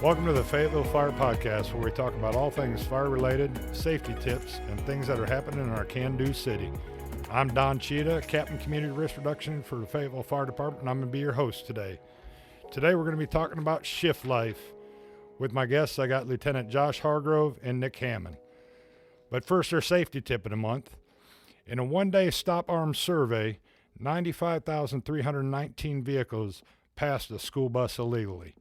Welcome to the Fayetteville Fire Podcast, where we talk about all things fire-related, safety tips, and things that are happening in our can-do city. I'm Don Cheetah, Captain Community Risk Reduction for the Fayetteville Fire Department, and I'm going to be your host today. Today we're going to be talking about shift life. With my guests, I got Lieutenant Josh Hargrove and Nick Hammond. But first, our safety tip of the month. In a one-day stop arms survey, 95,319 vehicles passed a school bus illegally.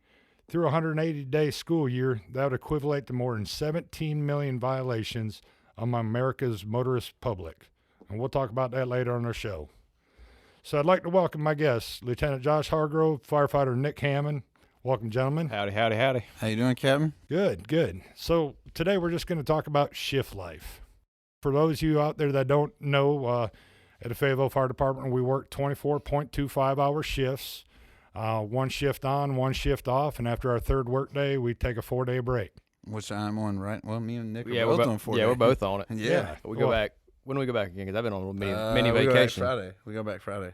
Through a 180-day school year, that would equivalent to more than 17 million violations among America's motorist public. And we'll talk about that later on our show. So I'd like to welcome my guests, Lieutenant Josh Hargrove, firefighter Nick Hammond. Welcome, gentlemen. Howdy, howdy, howdy. How you doing, Captain? Good, good. So today we're just going to talk about shift life. For those of you out there that don't know, at the Fayetteville Fire Department, we work 24.25-hour shifts. One shift on, one shift off, and after our third work day, we take a 4-day break. Which I'm on, right? Well, me and Nick Yeah, are both on 4 days. Yeah, we're both on it. Yeah. We go back. When do we go back again? Because I've been on a mini We vacation. go back Friday.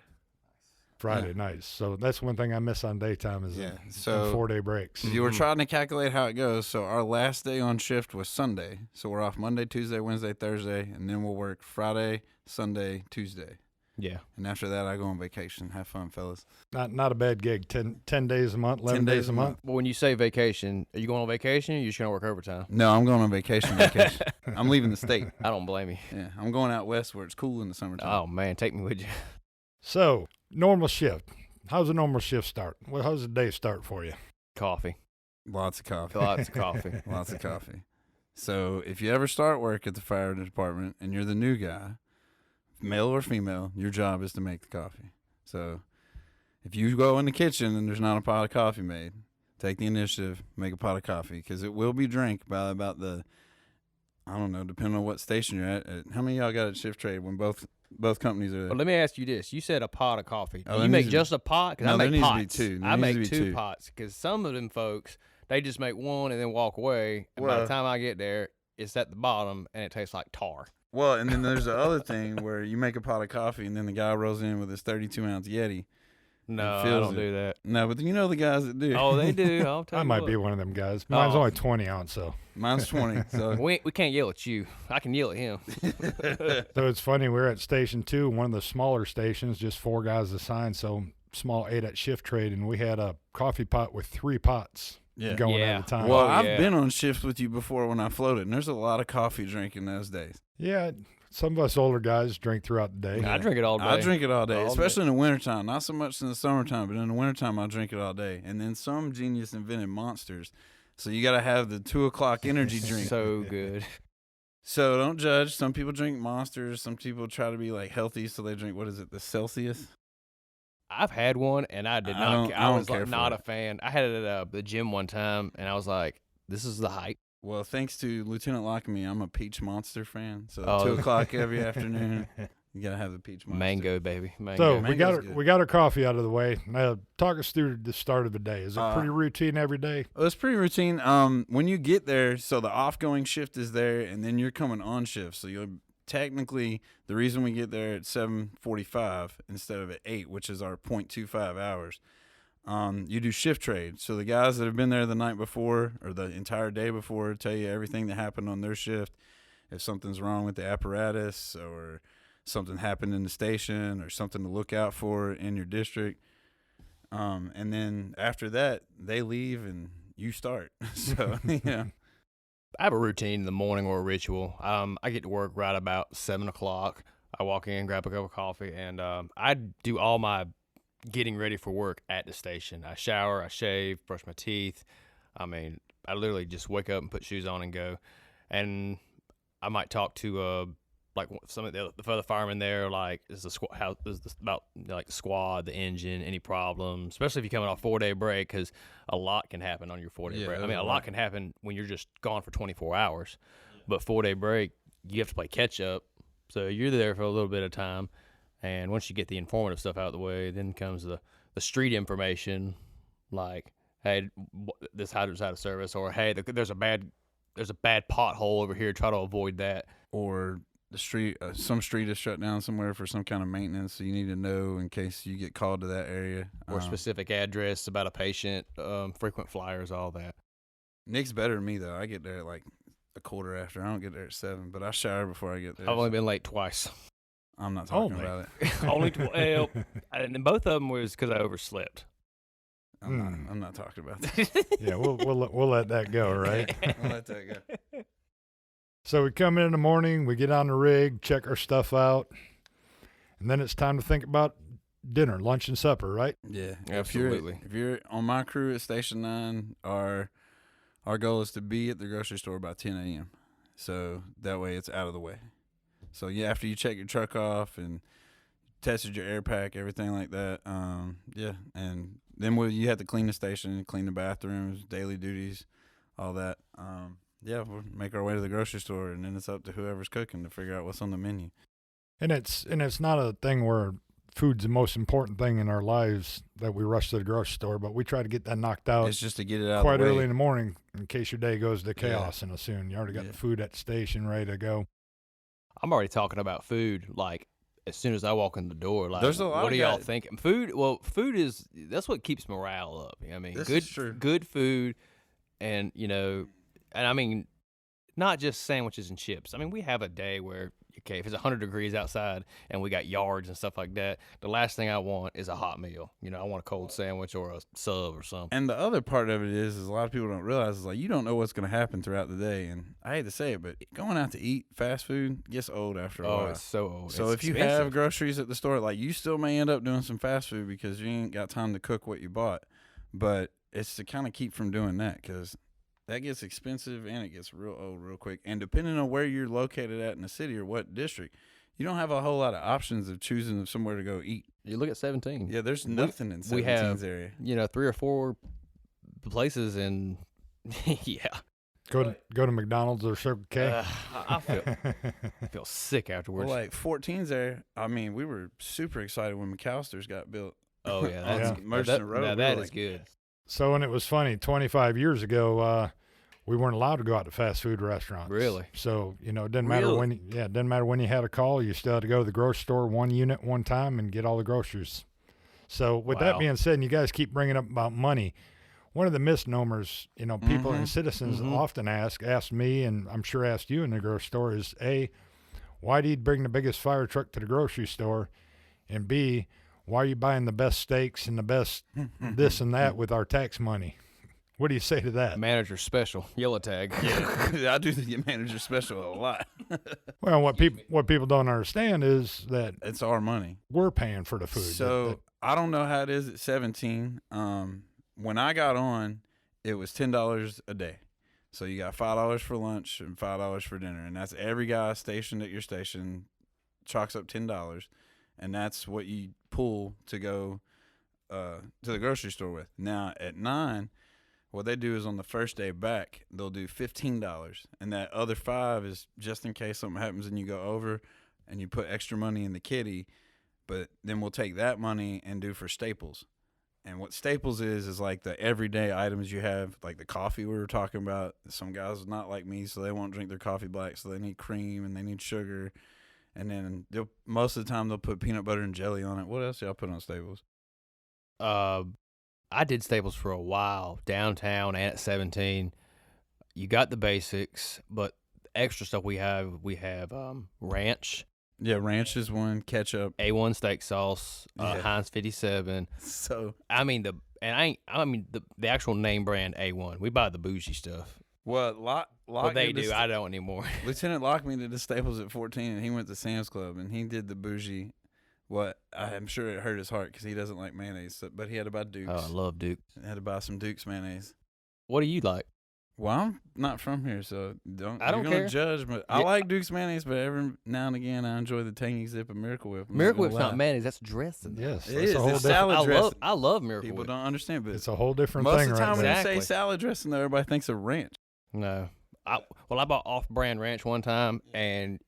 Friday nights. So that's one thing I miss on daytime is So 4-day breaks. you were trying to calculate how it goes. So our last day on shift was Sunday. So we're off Monday, Tuesday, Wednesday, Thursday, and then we'll work Friday, Sunday, Tuesday. Yeah. And after that, I go on vacation. Have fun, fellas. Not a bad gig. 10 days a month, 11 days a month. Well, when you say vacation, are you going on vacation or are you just going to work overtime? No, I'm going on vacation. I'm leaving the state. I don't blame you. Yeah, I'm going out west where it's cool in the summertime. Oh, man, take me with you. So, normal shift. How's a normal shift start? Well, how's the day start for you? Coffee. Lots of coffee. Lots of coffee. Lots of coffee. So if you ever start work at the fire department and you're the new guy, male or female, your job is to make the coffee. So if you go in the kitchen and there's not a pot of coffee made, take the initiative, make a pot of coffee, because it will be drank by about I don't know, depending on what station you're at. How many of y'all got at shift trade when both companies are there? Well, let me ask you this. You said a pot of coffee. Oh, Do you make just a pot? Because I make pots. I make two pots because some of them folks, they just make one and then walk away. And by the time I get there, it's at the bottom and it tastes like tar. Well, and then there's the other thing where you make a pot of coffee and then the guy rolls in with his 32-ounce Yeti. No, I don't do that. No, but you know the guys that do. Oh, they do. I'll tell you I might what. be one of them guys. Mine's only 20 ounce, so. Mine's 20. So We can't yell at you. I can yell at him. So it's funny, we're at Station 2, one of the smaller stations, just 4 guys assigned, so small 8 at shift trade, and we had a coffee pot with 3 pots going at a time. Well, I've been on shift with you before when I floated, and there's a lot of coffee drinking those days. Yeah, some of us older guys drink throughout the day. I drink it all day. I drink it all day, especially in the wintertime. Not so much in the summertime, but in the wintertime, I drink it all day. And then some genius invented Monsters. So you got to have the 2 o'clock energy drink. So good. So don't judge. Some people drink Monsters. Some people try to be like healthy, so they drink, the Celsius? I've had one, and I did not. I was like, not a fan. I had it at the gym one time, and I was like, this is the hype. Well, thanks to Lieutenant Lockamy, I'm a Peach Monster fan. So 2 o'clock every afternoon, you got to have the Peach Monster. Mango, baby. Mango. So we got our coffee out of the way. Now, talk us through the start of the day. Is it pretty routine every day? Well, it's pretty routine. When you get there, so the off-going shift is there, and then you're coming on shift. So you'll technically, the reason we get there at 7:45 instead of at 8, which is our 0.25 hours, you do shift trade. So the guys that have been there the night before or the entire day before tell you everything that happened on their shift. If something's wrong with the apparatus or something happened in the station or something to look out for in your district. And then after that, they leave and you start. So, yeah. I have a routine in the morning or a ritual. I get to work right about 7 o'clock. I walk in, grab a cup of coffee, and I do all my getting ready for work at the station. I shower, I shave, brush my teeth. I mean, I literally just wake up and put shoes on and go. And I might talk to like some of the other firemen there, like about like the squad, the engine, any problems, especially if you're coming off 4-day break, because a lot can happen on your 4-day break. I mean, a lot can happen when you're just gone for 24 hours, but 4-day break, you have to play catch up. So you're there for a little bit of time. And once you get the informative stuff out of the way, then comes the street information, like, hey, this hydrant's out of service, or hey, there's a bad pothole over here. Try to avoid that. Or the street, some street is shut down somewhere for some kind of maintenance, so you need to know in case you get called to that area. Or specific address about a patient, frequent flyers, all that. Nick's better than me though. I get there at like a quarter after. I don't get there at 7, but I shower before I get there. I've only been late twice. I'm not talking about it. Only 12. And both of them was because I overslept. I'm not talking about that. Yeah, we'll let that go, right? I'll let that go. So we come in the morning, we get on the rig, check our stuff out, and then it's time to think about dinner, lunch, and supper, right? Yeah, Absolutely. If you're on my crew at Station 9, our goal is to be at the grocery store by 10 a.m. So that way it's out of the way. So yeah, after you check your truck off and tested your air pack, everything like that, and then you have to clean the station, clean the bathrooms, daily duties, all that. We'll make our way to the grocery store, and then it's up to whoever's cooking to figure out what's on the menu. And it's not a thing where food's the most important thing in our lives that we rush to the grocery store, but we try to get that knocked out. It's just to get it out quite of the way. early in the morning in case your day goes to chaos, and soon you already got the food at the station ready to go. I'm already talking about food, like, as soon as I walk in the door. Like, There's a lot what of are y'all guys- thinking? Food is, that's what keeps morale up. I mean, This is true. good food, and, not just sandwiches and chips. I mean, we have a day where, okay, if it's 100 degrees outside and we got yards and stuff like that, the last thing I want is a hot meal. I want a cold sandwich or a sub or something. And the other part of it is a lot of people don't realize is like you don't know what's going to happen throughout the day. And I hate to say it, but going out to eat fast food gets old after a while. It's so old. So It's if you expensive. have groceries at the store, like you still may end up doing some fast food because you ain't got time to cook what you bought. But it's to kind of keep from doing that because that gets expensive and it gets real old real quick. And depending on where you're located at in the city or what district, you don't have a whole lot of options of choosing somewhere to go eat. You look at 17. Yeah, there's nothing in 17's we have, area. 3 or 4 places in, yeah. Go to McDonald's or Circle K. I feel sick afterwards. Well, like 14's there. I mean, we were super excited when McAllister's got built. Oh, yeah. That's Merchant Road. Now we that were is like, good. So, and it was funny, 25 years ago, we weren't allowed to go out to fast food restaurants. Really? So, it didn't matter when you had a call, you still had to go to the grocery store one unit, one time, and get all the groceries. So with that being said, and you guys keep bringing up about money, one of the misnomers, people and citizens often ask me, and I'm sure asked you in the grocery store is, A, why do you bring the biggest fire truck to the grocery store? And B, why are you buying the best steaks and the best this and that with our tax money? What do you say to that? Manager special, yellow tag. Yeah, I do the manager special a lot. Well, what people don't understand is that It's our money. we're paying for the food. So I don't know how it is at 17. When I got on, it was $10 a day. So you got $5 for lunch and $5 for dinner, and that's every guy stationed at your station chalks up $10, and that's what you pull to go to the grocery store with. Now at 9, what they do is on the first day back, they'll do $15, and that other $5 is just in case something happens and you go over, and you put extra money in the kitty. But then we'll take that money and do for staples. And what staples is like the everyday items you have, like the coffee we were talking about. Some guys are not like me, so they won't drink their coffee black, so they need cream and they need sugar. And then most of the time they'll put peanut butter and jelly on it. What else y'all put on staples? I did Staples for a while, downtown and at 17. You got the basics, but extra stuff we have ranch. Yeah, ranch is one, ketchup, A1 steak sauce, Heinz 57. So The actual name brand A1. We buy the bougie stuff. what What they do, I don't anymore. Lieutenant Lockme did the Staples at 14, and he went to Sam's Club, and he did the bougie. What I'm sure it hurt his heart because he doesn't like mayonnaise, but he had to buy Duke's. Oh, I love Duke. He had to buy some Duke's mayonnaise. What do you like? Well, I'm not from here, so I don't you're care. gonna judge, but I like Duke's mayonnaise, but every now and again I enjoy the tangy zip of Miracle Whip. Miracle Whip's not mayonnaise, that's dressing. yes, It that's is. a whole It's different. salad dressing. I love Miracle People Whip. don't understand, but It's a whole different most thing of the time right when there. you say Exactly. salad dressing, though, everybody thinks of ranch. No. I bought off-brand ranch one time, and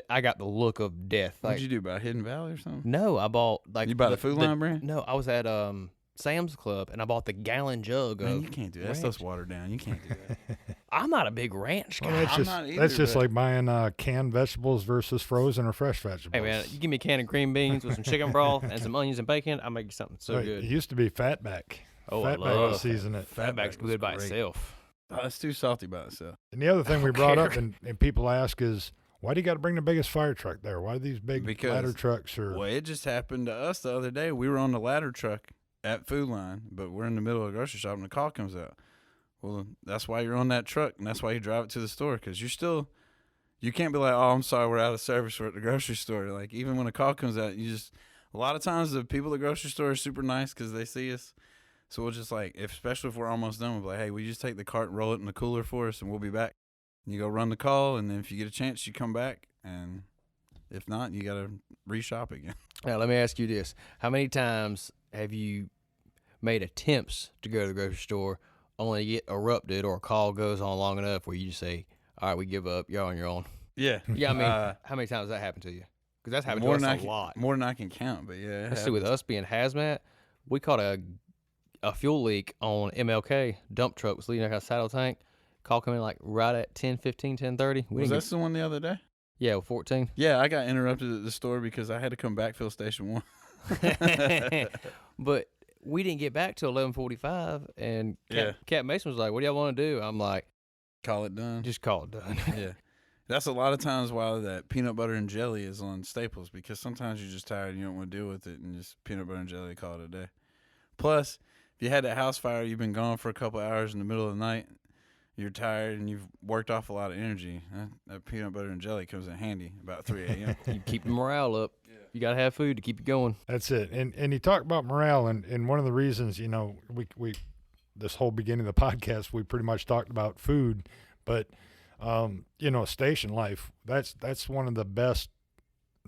I got the look of death. What'd you do, buy Hidden Valley or something? No, I bought You bought the Food Line brand? No, I was at Sam's Club, and I bought the gallon jug Man, of you can't do that. That ranch. stuff's watered down. You can't do that. I'm not a big ranch guy. Well, that's I'm just not either, that's just but- like buying canned vegetables versus frozen or fresh vegetables. Hey, man, you give me a can of green beans with some chicken broth and some onions and bacon, I'll make you something so Right, good. It used to be Fatback. Oh, Fatback I love will season it. Fatback's was good by great. itself. Oh, it's too salty by itself. And the other thing we don't brought care. up and people ask is, why do you got to bring the biggest fire truck there? Why these big Because- ladder trucks? Or Well, it just happened to us the other day. We were on the ladder truck at Food Line, but we're in the middle of a grocery shop and the call comes out. Well, that's why you're on that truck, and that's why you drive it to the store, because you can't be like, oh, I'm sorry, we're out of service. We're at the grocery store. Like, even when a call comes out, a lot of times the people at the grocery store are super nice because they see us. So we'll just especially if we're almost done, we'll be like, hey, will you just take the cart and roll it in the cooler for us, and we'll be back. And you go run the call, and then if you get a chance, you come back, and if not, you got to reshop again. Now, let me ask you this. How many times have you made attempts to go to the grocery store only to get erupted or a call goes on long enough where you just say, all right, we give up, you're on your own? Yeah. Yeah, I mean, how many times has that happened to you? Because that's happened to us a lot. More than I can count, but yeah. Let's see, with us being hazmat, we caught a fuel leak on MLK. Dump truck was leaving like a saddle tank. Call come in like right at 10:15, 10:30. Was that the one the other day? Yeah, 14. Yeah, I got interrupted at the store because I had to come back fill station 1. But we didn't get back till 11:45, and Cap Mason was like, "What do y'all want to do?" I'm like, Call it done. "Just call it done." Yeah. That's a lot of times why that peanut butter and jelly is on Staples, because sometimes you're just tired and you don't want to deal with it, and just peanut butter and jelly, call it a day. Plus, if you had that house fire, you've been gone for a couple hours in the middle of the night, you're tired and you've worked off a lot of energy. That peanut butter and jelly comes in handy about 3 a.m. You keep the morale up. Yeah. You gotta have food to keep you going. that's it. And you talk about morale, and one of the reasons, we this whole beginning of the podcast, we pretty much talked about food, but station life, that's one of the best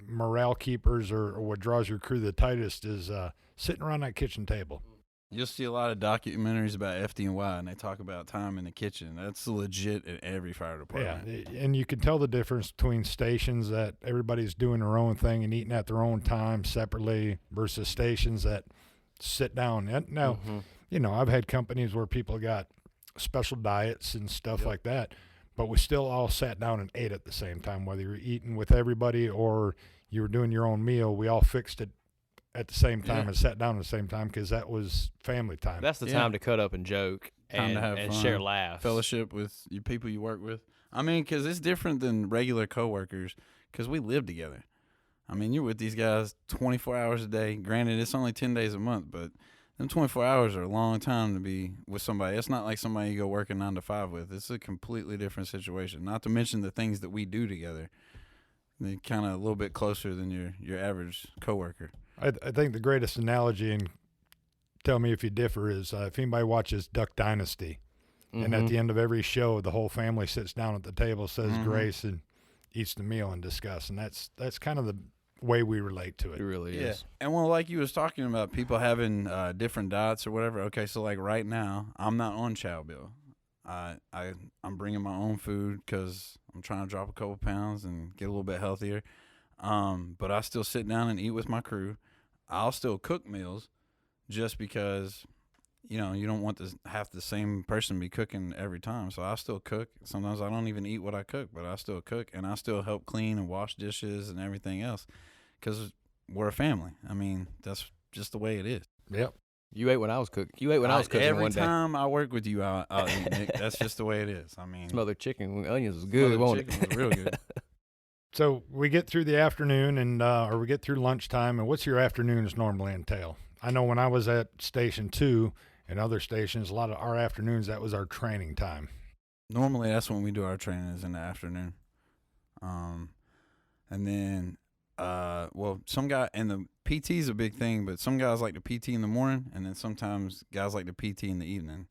morale keepers, or what draws your crew the tightest is sitting around that kitchen table. You'll see a lot of documentaries about FD&Y, and they talk about time in the kitchen. That's legit in every fire department. Yeah, and you can tell the difference between stations that everybody's doing their own thing and eating at their own time separately versus stations that sit down. And now, I've had companies where people got special diets and stuff like that, but we still all sat down and ate at the same time, whether you're eating with everybody or you were doing your own meal. We all fixed it at the same time and sat down at the same time because that was family time. That's the time to cut up and joke Time to have and fun, share laughs. fellowship with your people you work with. I mean, because it's different than regular coworkers because we live together. I mean, you're with these guys 24 hours a day. Granted, it's only 10 days a month, but them 24 hours are a long time to be with somebody. It's not like somebody you go work a 9 to 5 with. It's a completely different situation. Not to mention the things that we do together. They're kind of a little bit closer than your average coworker. I think the greatest analogy, and tell me if you differ, is if anybody watches Duck Dynasty, and at the end of every show, the whole family sits down at the table, says grace, and eats the meal and discuss. And that's kind of the way we relate to it. It really is. And like you was talking about people having different diets or whatever. Okay, so like right now, I'm not on chow bill. I'm bringing my own food because I'm trying to drop a couple pounds and get a little bit healthier. But I still sit down and eat with my crew. I'll still cook meals just because, you don't want to have the same person be cooking every time. So I still cook. Sometimes I don't even eat what I cook, but I still cook, and I still help clean and wash dishes and everything else because we're a family. I mean, that's just the way it is. Yep. You ate when I was cooking. You ate when I was cooking every one day. time I work with you, I'll eat, Nick. That's just the way it is. I mean, Smothered chicken with onions was good, wasn't chicken it? was real good. So we get through the afternoon or we get through lunchtime, and what's your afternoons normally entail? I know when I was at Station 2 and other stations, a lot of our afternoons, that was our training time. Normally, that's when we do our training is in the afternoon. And then, some guy, and the PT is a big thing, but some guys like the PT in the morning, and then sometimes guys like the PT in the evening.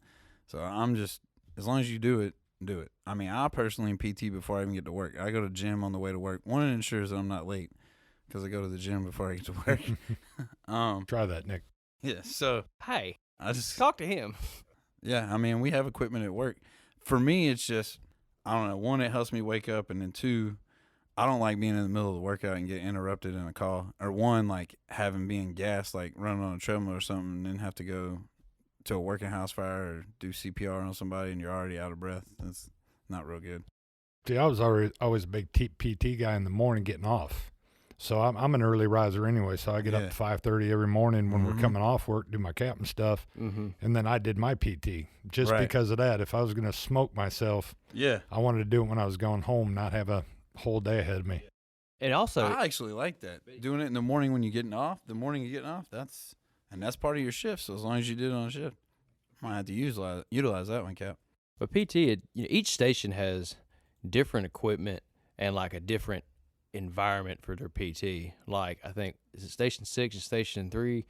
So I'm just, as long as you do it, do it. I mean, I personally PT before I even get to work. I go to the gym on the way to work. One, it ensures that I'm not late because I go to the gym before I get to work. Try that, Nick. Yeah, so Hey, I just talk to him. Yeah, I mean, we have equipment at work. For me, it's just, I don't know, one, it helps me wake up, and then two, I don't like being in the middle of the workout and get interrupted in a call. Or one, like being gassed, like running on a treadmill or something, and then have to go to a working house fire or do CPR on somebody and you're already out of breath. That's not real good. See, I was always a big PT guy in the morning getting off. So I'm an early riser anyway. So I get up at 5:30 every morning when we're coming off work, do my captain stuff, and then I did my PT just because of that. If I was going to smoke myself, I wanted to do it when I was going home, not have a whole day ahead of me. And also, I actually like that. Doing it in the morning when you're getting off. The morning you're getting off. That's part of your shift. So as long as you did it on a shift, might have to utilize that one, Cap. but PT, each station has different equipment and like a different environment for their PT. Like I think is it Station 6 and Station 3.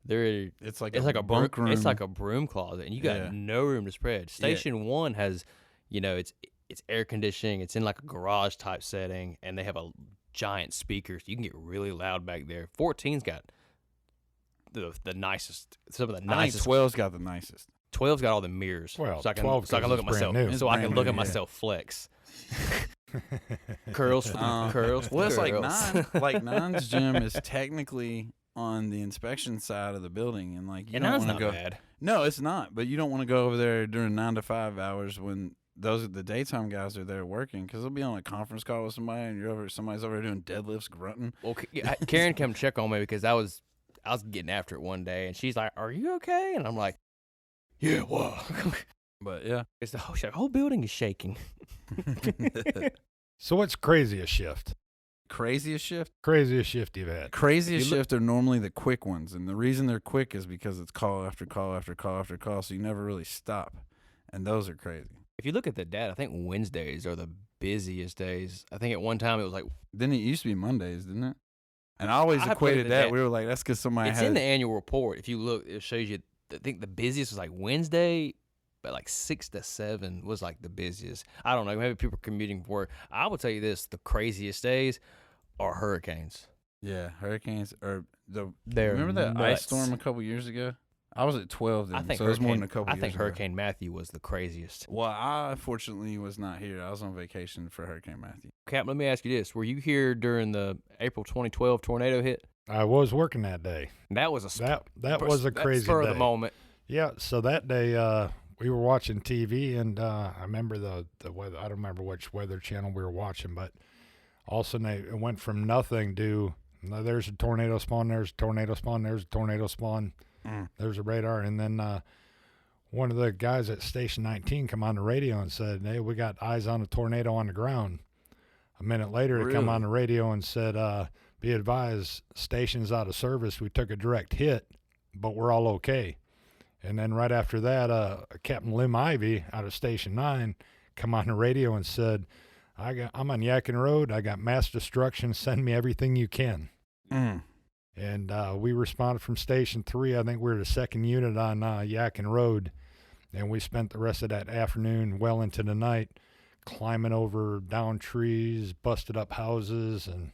It's like a bunk room. It's like a broom closet, and you got no room to spread. Station 1 has, it's air conditioning. It's in like a garage type setting, and they have a giant speaker, so you can get really loud back there. 14's got the nicest, some of the nicest. I think 12's got the nicest. 12's got all the mirrors, Well, so I can 12 look at myself, new. I can look at myself flex. Curls for curls. Well, it's like girls. 9. Like 9's gym is technically on the inspection side of the building, and like you And don't that's want to not go. bad. No, it's not. But you don't want to go over there during 9 to 5 hours when the daytime guys are there working, because they'll be on a conference call with somebody, and somebody's over there doing deadlifts, grunting. Well, Karen came to check on me because I was getting after it one day, and she's like, "Are you okay?" And I'm like, "Yeah, what?" But yeah, It's the whole building is shaking. So what's craziest shift? craziest shift. Craziest shift you've had? Craziest shift are normally the quick ones, and the reason they're quick is because it's call after call after call after call, so you never really stop, and those are crazy. If you look at the data, I think Wednesdays are the busiest days. I think at one time it was like Then it used to be Mondays, didn't it? And I always equated that. We were like, that's because somebody it's had in the annual report. If you look, it shows you. I think the busiest was like Wednesday, but like 6 to 7 was like the busiest. I don't know. Maybe people are commuting for work. I will tell you this: the craziest days are hurricanes. Yeah, hurricanes or They're remember that nuts. ice storm a couple years ago? I was at 12 then, I think so it was more than a couple I years think ago. Hurricane Matthew was the craziest. Well, I fortunately was not here. I was on vacation for Hurricane Matthew. Cap, let me ask you this: were you here during the April 2012 tornado hit? I was working that day. That was That was a crazy spur day. of the moment. Yeah, so that day we were watching TV, and I remember the weather. I don't remember which weather channel we were watching, but all of a sudden it went from nothing to there's a tornado spawn, there's a tornado spawn, there's a tornado spawn, there's a radar, and then one of the guys at Station 19 come on the radio and said, "Hey, we got eyes on a tornado on the ground." A minute later, they come on the radio and said, "Be advised, station's out of service. We took a direct hit, but we're all okay." And then right after that, Captain Lim Ivy out of Station 9 come on the radio and said, I'm on Yakin Road. I got mass destruction. Send me everything you can. And we responded from Station 3. I think we were the second unit on Yakin Road. And we spent the rest of that afternoon well into the night climbing over down trees, busted up houses, and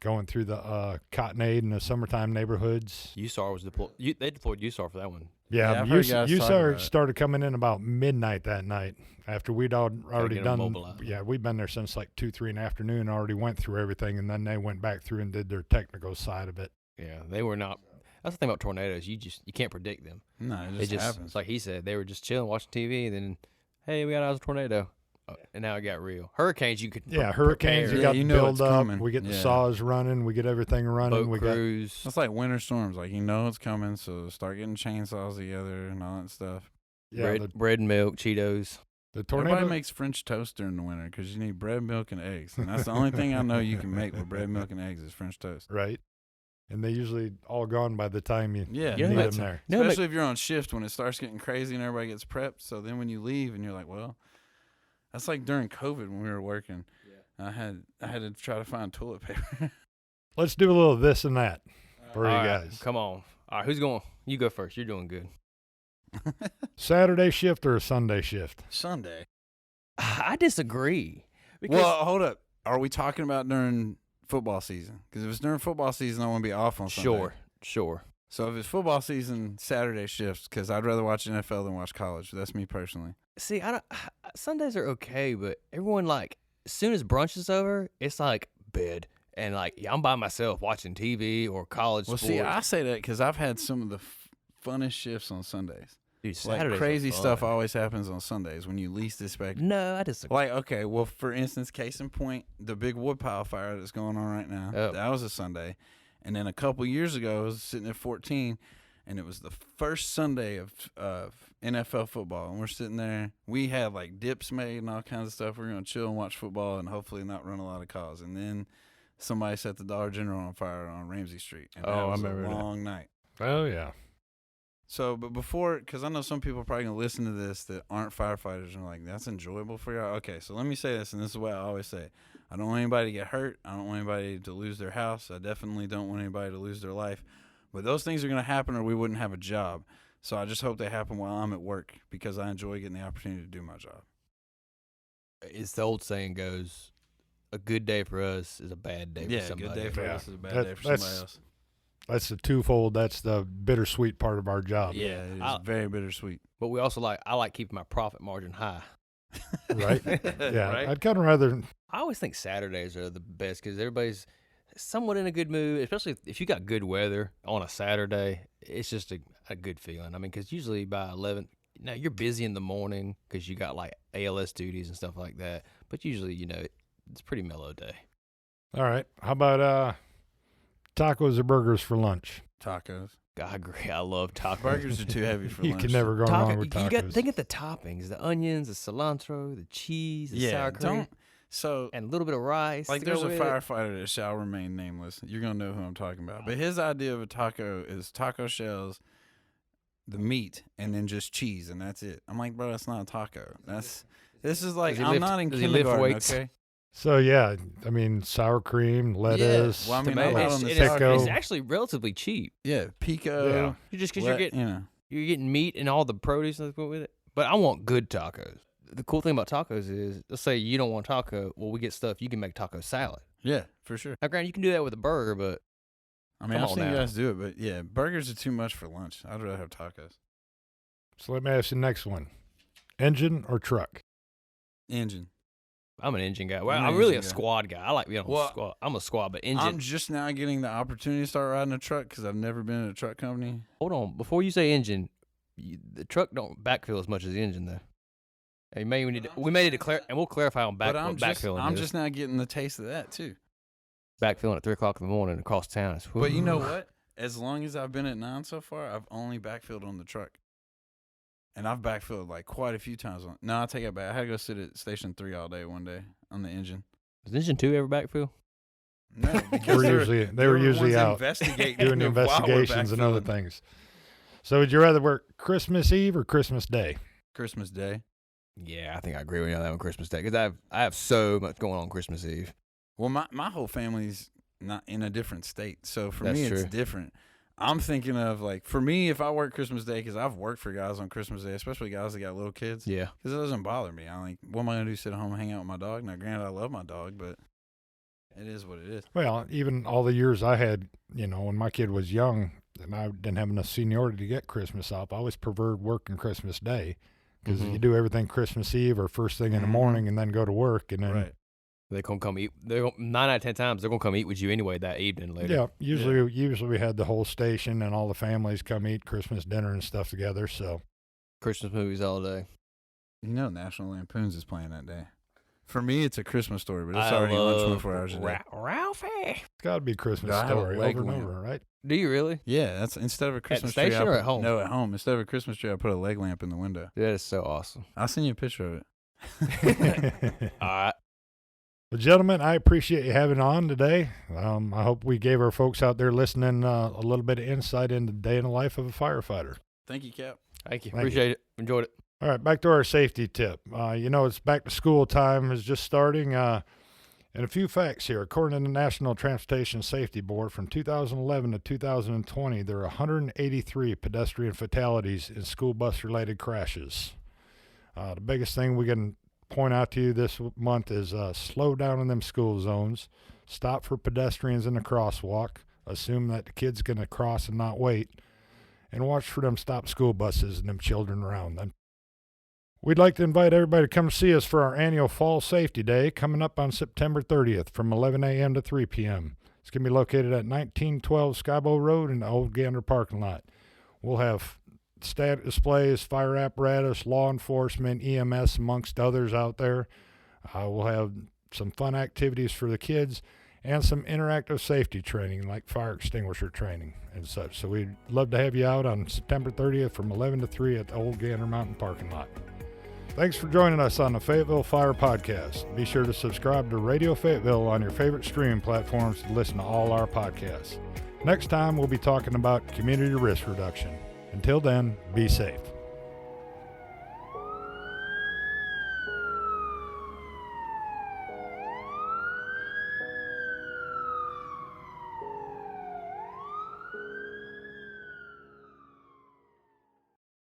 going through the Cottonade and the summertime neighborhoods. USAR was deployed. They deployed USAR for that one. Yeah, I've heard guys talk USAR about it. started coming in about midnight that night after we'd already get 'em done. mobilized. Yeah, we'd been there since like 2-3 in the afternoon. Already went through everything, and then they went back through and did their technical side of it. Yeah, they were not. That's the thing about tornadoes. You can't predict them. No, it just happens. It's like he said. They were just chilling, watching TV, and then, hey, we got a tornado. And now it got real. Hurricanes, you could hurricanes, prepare. you got you the know it's build up. coming. We get the Yeah. saws running. We get everything running. boat we crews. It's like winter storms. Like, you know it's coming, so start getting chainsaws together and all that stuff. bread and milk, Cheetos. the tornado. Everybody makes French toast during the winter because you need bread, milk, and eggs. And that's the only thing I know you can make with bread, milk, and eggs is French toast. Right, and they usually all gone by the time you Yeah. You know, need that's- them there. No, Especially if you're on shift when it starts getting crazy and everybody gets prepped. So then when you leave and you're like, well, that's like during COVID when we were working. Yeah. I had to try to find toilet paper. Let's do a little of this and that for you all right, guys. come on. All right, who's going? You go first. You're doing good. Saturday shift or a Sunday shift? Sunday. I disagree. Because Well, hold up. Are we talking about during football season? Because if it's during football season, I want to be off on Sunday. Sure. So if it's football season, Saturday shifts, because I'd rather watch NFL than watch college. That's me personally. See, Sundays are okay, but everyone, like, as soon as brunch is over, it's like bed. And, like, I'm by myself watching TV or college Well, sports. see, I say that because I've had some of the funnest shifts on Sundays. Dude, Like Saturdays crazy are fun. stuff always happens on Sundays when you least expect. No, I disagree. Like, okay, well, for instance, case in point, the big woodpile fire that's going on right now, Yep. that was a Sunday. And then a couple years ago, I was sitting at 14, and it was the first Sunday of NFL football. And we're sitting there. We had, like, dips made and all kinds of stuff. We're going to chill and watch football and hopefully not run a lot of calls. And then somebody set the Dollar General on fire on Ramsey Street. And that I was remember a that. long night. Oh, yeah. So, but before, because I know some people are probably going to listen to this that aren't firefighters and are like, that's enjoyable for y'all. Okay, so let me say this, and this is what I always say. I don't want anybody to get hurt. I don't want anybody to lose their house. I definitely don't want anybody to lose their life. But those things are going to happen or we wouldn't have a job. So I just hope they happen while I'm at work because I enjoy getting the opportunity to do my job. It's the old saying goes, a good day for us is a bad day for somebody. Yeah, good day for Yeah. us is a bad That- day for that's- somebody else. That's the twofold. That's the bittersweet part of our job. Yeah, it is I- very bittersweet. But we also I like keeping my profit margin high. Right? Yeah. Right? I'd kind of rather. I always think Saturdays are the best because everybody's somewhat in a good mood, especially if you got good weather on a Saturday. It's just a good feeling. I mean, because usually by 11, now you're busy in the morning because you got like ALS duties and stuff like that. But usually, it's a pretty mellow day. All right. How about tacos or burgers for lunch? Tacos. I agree. I love tacos. Burgers are too heavy for You lunch. can never go Taco, wrong with you tacos. got think of the toppings: the onions, the cilantro, the cheese, the sour cream, So, and a little bit of rice. like, to there's go a with it. firefighter that shall remain nameless. You're going to know who I'm talking about. But his idea of a taco is taco shells, the meat, and then just cheese, and that's it. I'm like, bro, that's not a taco. This is like, Does he I'm lift- not in does he lift kindergarten, weights? okay? So, yeah, I mean, sour cream, lettuce, Well, I mean, Tomato- I'm not it's, on the it is- pico. it's actually relatively cheap. Yeah, pico. You just because you're let- getting meat and all the produce that's with it. But I want good tacos. The cool thing about tacos is, let's say you don't want taco. Well, we get stuff you can make taco salad. Yeah, for sure. Now, granted, you can do that with a burger, but I mean, Come I've on seen you now. guys do it, but yeah, burgers are too much for lunch. I'd rather have tacos. So let me ask you the next one. Engine or truck? Engine. I'm an engine guy. Well, I'm I'm an really a engine guy. squad guy. I like being on Well, a squad. I'm a squad, but engine. I'm just now getting the opportunity to start riding a truck because I've never been in a truck company. Hold on, before you say engine, the truck don't backfill as much as the engine, though. Hey, we may need to and we'll clarify on But I'm backfilling. just now getting the taste of that too. backfilling at 3:00 in the morning across town. Is, But you know what? As long as I've been at 9 so far, I've only backfilled on the truck. And I've backfilled like quite a few times. No, I'll take it back. I had to go sit at Station 3 all day one day on the engine. Does engine 2 ever backfill? No, They because were they're- usually, they they're were the usually ones out investigating doing it while we're investigations and other backfilling. things. So would you rather work Christmas Eve or Christmas Day? Christmas Day. Yeah, I think I agree with you on that on Christmas Day because I have so much going on Christmas Eve. Well, my whole family's not in a different state, so for That's me it's true. different. I'm thinking of like for me, if I work Christmas Day, because I've worked for guys on Christmas Day, especially guys that got little kids, Yeah. because it doesn't bother me. I'm like, what am I gonna do? Sit at home and hang out with my dog? Now, granted, I love my dog, but it is what it is. Well, even all the years I had, when my kid was young and I didn't have enough seniority to get Christmas off, I always preferred working Christmas Day because Mhm. you do everything Christmas Eve or first thing in the Mhm. morning and then go to work. And then, Right. They're gonna come eat. 9 out of 10 times they're gonna come eat with you anyway that evening later. yeah, usually we had the whole station and all the families come eat Christmas dinner and stuff together. So Christmas movies all day. You know, National Lampoons is playing that day. For me, it's a Christmas story, but it's I already on love 24 hours a day. Ralphie. it's got to be Christmas I have a Story leg over and lamp. over, right? Do you really? Yeah, that's instead of a Christmas tree. station I or put- at home? No, at home. Instead of a Christmas tree, I put a leg lamp in the window. That is so awesome. I'll send you a picture of it. All right. Well, gentlemen, I appreciate you having on today. I hope we gave our folks out there listening a little bit of insight into the day in the life of a firefighter. Thank you, Cap. Thank you. Thank Appreciate it. Enjoyed it. All right, back to our safety tip. It's back to school time is just starting. And a few facts here. According to the National Transportation Safety Board, from 2011 to 2020, there are 183 pedestrian fatalities in school bus-related crashes. The biggest thing we can point out to you this month is slow down in them school zones, stop for pedestrians in the crosswalk, assume that the kid's going to cross and not wait, and watch for them stop school buses and them children around them. We'd like to invite everybody to come see us for our annual Fall Safety Day coming up on September 30th from 11 a.m. to 3 p.m. It's going to be located at 1912 Skybo Road in the Old Gander parking lot. We'll have static displays, fire apparatus, law enforcement, EMS, amongst others out there. We'll have some fun activities for the kids and some interactive safety training like fire extinguisher training and such. So we'd love to have you out on September 30th from 11 to 3 at the Old Gander Mountain parking lot. Thanks for joining us on the Fayetteville Fire Podcast. Be sure to subscribe to Radio Fayetteville on your favorite streaming platforms to listen to all our podcasts. Next time, we'll be talking about community risk reduction. Until then, be safe.